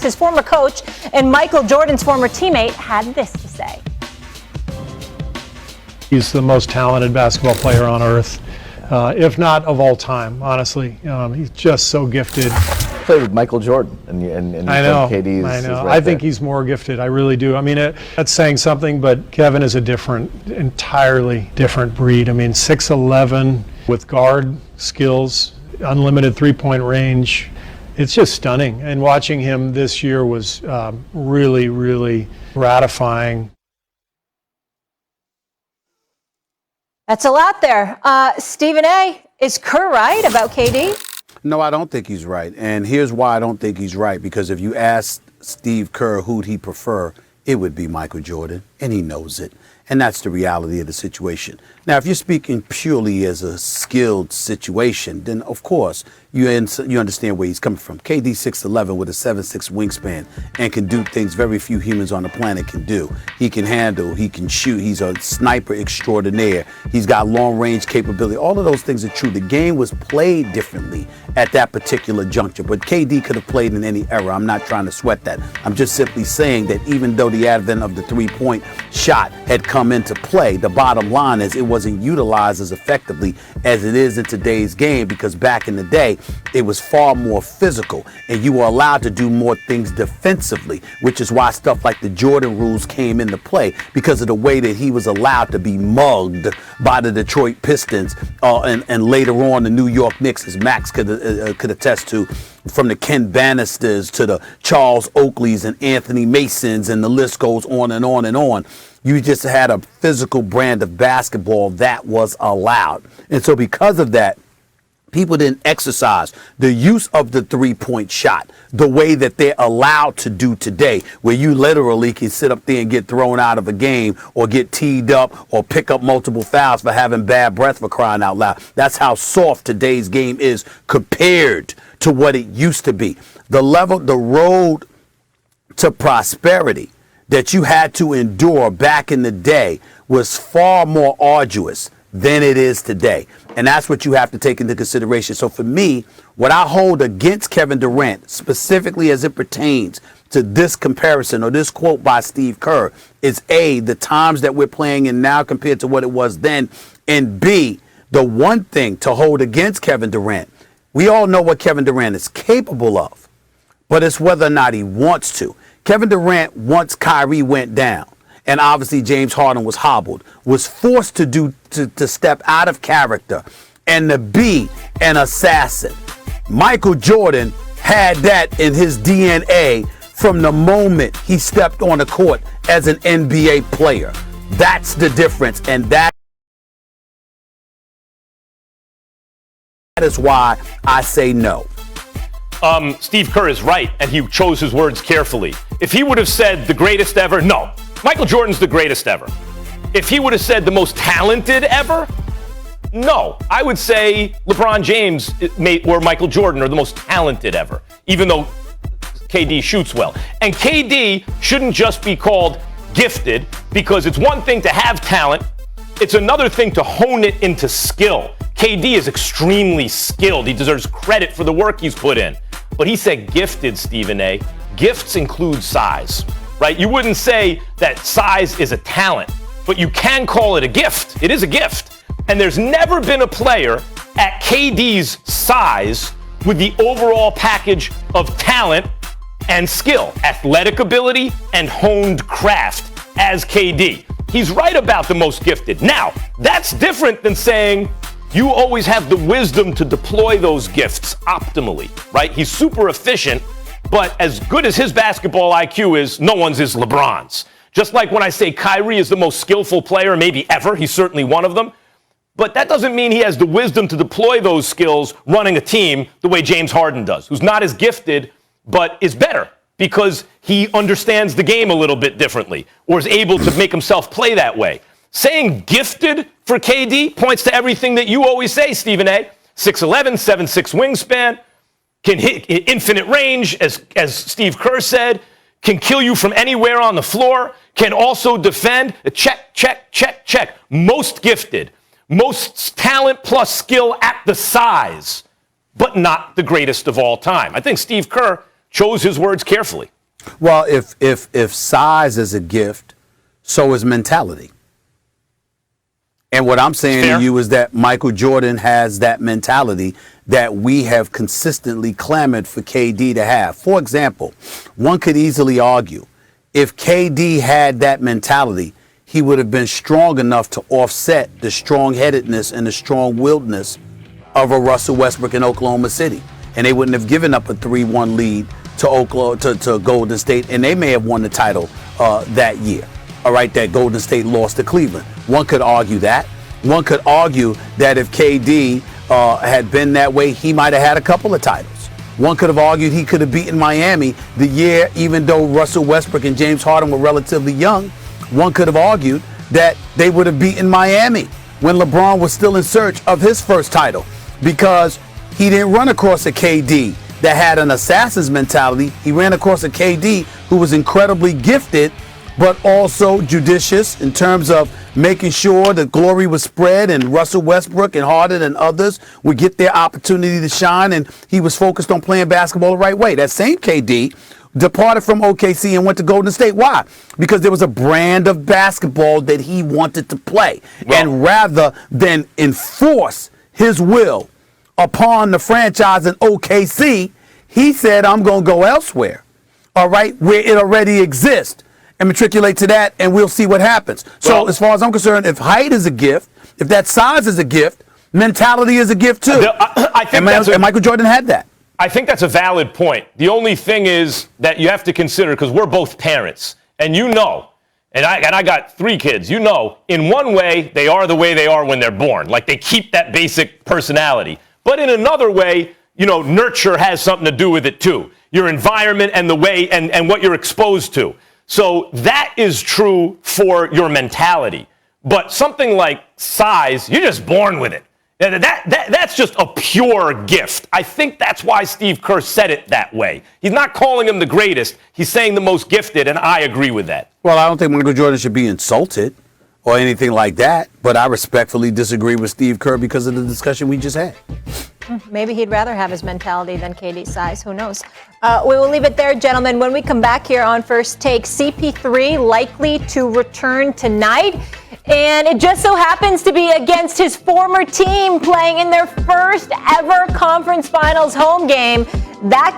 His former coach and Michael Jordan's former teammate had this to say. He's the most talented basketball player on earth, if not of all time, honestly. He's just so gifted. Played with Michael Jordan, and I know, KD's I know. Is right I think there. he's more gifted. I really do. I mean, that's saying something, but Kevin is a entirely different breed. I mean, 6'11", with guard skills, unlimited three-point range. It's just stunning. And watching him this year was really, really gratifying. That's a lot there. Stephen A., is Kerr right about KD? No, I don't think he's right. And here's why I don't think he's right. Because if you asked Steve Kerr who'd he prefer, it would be Michael Jordan, and he knows it. And that's the reality of the situation. Now, if you're speaking purely as a skilled situation, then of course you understand where he's coming from. KD 6'11" with a 7'6" wingspan and can do things very few humans on the planet can do. He can handle, he can shoot, he's a sniper extraordinaire. He's got long range capability. All of those things are true. The game was played differently at that particular juncture, but KD could have played in any era. I'm not trying to sweat that. I'm just simply saying that even though the advent of the three-point shot had come into play, the bottom line is it wasn't utilized as effectively as it is in today's game, because back in the day it was far more physical and you were allowed to do more things defensively, which is why stuff like the Jordan rules came into play, because of the way that he was allowed to be mugged by the Detroit Pistons and later on the New York Knicks, as Max could attest to, from the Ken Bannisters to the Charles Oakleys and Anthony Masons, and the list goes on and on and on. You just had a physical brand of basketball that was allowed. And so because of that, people didn't exercise the use of the three-point shot the way that they're allowed to do today, where you literally can sit up there and get thrown out of a game or get teed up or pick up multiple fouls for having bad breath, for crying out loud. That's how soft today's game is compared to what it used to be. The road to prosperity that you had to endure back in the day was far more arduous than it is today. And that's what you have to take into consideration. So for me, what I hold against Kevin Durant, specifically as it pertains to this comparison or this quote by Steve Kerr, is A, the times that we're playing in now compared to what it was then, and B, the one thing to hold against Kevin Durant. We all know what Kevin Durant is capable of, but it's whether or not he wants to. Kevin Durant, once Kyrie went down, and obviously James Harden was hobbled, was forced to step out of character and to be an assassin. Michael Jordan had that in his DNA from the moment he stepped on the court as an NBA player. That's the difference, and that is why I say no. Steve Kerr is right, and he chose his words carefully. If he would have said the greatest ever, no. Michael Jordan's the greatest ever. If he would have said the most talented ever, no. I would say LeBron James or Michael Jordan are the most talented ever, even though KD shoots well. And KD shouldn't just be called gifted, because it's one thing to have talent, it's another thing to hone it into skill. KD is extremely skilled. He deserves credit for the work he's put in. But he said gifted, Stephen A. Gifts include size, right? You wouldn't say that size is a talent, but you can call it a gift. It is a gift. And there's never been a player at KD's size with the overall package of talent and skill, athletic ability, and honed craft as KD. He's right about the most gifted. Now, that's different than saying you always have the wisdom to deploy those gifts optimally, right? He's super efficient, but as good as his basketball IQ is, no one's is LeBron's. Just like when I say Kyrie is the most skillful player maybe ever, he's certainly one of them. But that doesn't mean he has the wisdom to deploy those skills running a team the way James Harden does, who's not as gifted, but is better because he understands the game a little bit differently or is able to make himself play that way. Saying gifted for KD points to everything that you always say, Stephen A. 6'11", 7'6" wingspan, can hit infinite range, as Steve Kerr said, can kill you from anywhere on the floor, can also defend. Check, check, check, check. Most gifted, most talent plus skill at the size, but not the greatest of all time. I think Steve Kerr chose his words carefully. Well, if size is a gift, so is mentality. And what I'm saying Fair. to you is that Michael Jordan has that mentality that we have consistently clamored for KD to have. For example, one could easily argue if KD had that mentality, he would have been strong enough to offset the strong-headedness and the strong-willedness of a Russell Westbrook in Oklahoma City. And they wouldn't have given up a 3-1 lead to Golden State, and they may have won the title that year. All right, that Golden State lost to Cleveland. One could argue that. One could argue that if KD had been that way, he might have had a couple of titles. One could have argued he could have beaten Miami the year, even though Russell Westbrook and James Harden were relatively young. One could have argued that they would have beaten Miami when LeBron was still in search of his first title, because he didn't run across a KD that had an assassin's mentality. He ran across a KD who was incredibly gifted, but also judicious in terms of making sure the glory was spread and Russell Westbrook and Harden and others would get their opportunity to shine, and he was focused on playing basketball the right way. That same KD departed from OKC and went to Golden State. Why? Because there was a brand of basketball that he wanted to play. And rather than enforce his will upon the franchise in OKC, he said, I'm going to go elsewhere, all right, where it already exists, and matriculate to that, and we'll see what happens. So as far as I'm concerned, if height is a gift, if that size is a gift, mentality is a gift too. I think and Michael Jordan had that. I think that's a valid point. The only thing is that you have to consider, because we're both parents, and you know, and I got 3 kids, you know, in one way, they are the way they are when they're born. Like, they keep that basic personality. But in another way, you know, nurture has something to do with it too. Your environment and the way and what you're exposed to. So that is true for your mentality. But something like size, you're just born with it. That's just a pure gift. I think that's why Steve Kerr said it that way. He's not calling him the greatest. He's saying the most gifted, and I agree with that. Well, I don't think Michael Jordan should be insulted or anything like that, but I respectfully disagree with Steve Kerr because of the discussion we just had. Maybe he'd rather have his mentality than KD's size. Who knows? We will leave it there, gentlemen. When we come back here on First Take, CP3 likely to return tonight. And it just so happens to be against his former team playing in their first ever conference finals home game. That